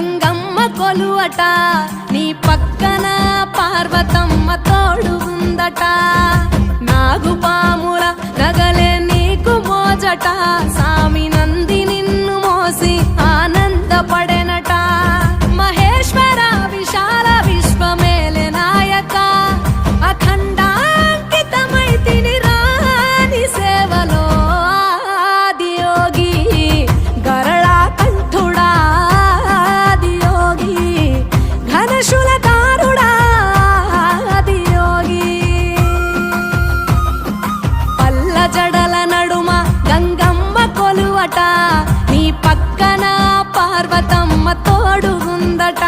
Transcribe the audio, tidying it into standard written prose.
గంగమ్మ కొలువట నీ పక్కన పార్వతమ్మ తోడు ఉందట నాగుపాముల నగలే నీకు మోజట సామి నంది నిన్ను మోసి ఆనందపడెనట మహేశ్వర విశాల విశ్వమేలే నాయక అఖండాంకితమైతిని రాని సేవలో ఆదియోగి గరళా కంఠుడా ఆదియోగి ఘనశూలధారుడా ఆదియోగి పల్ల జడల నడుమ గంగమ్మ కొలువట నీ పక్కన పార్వతమ్మ తోడు ఉందట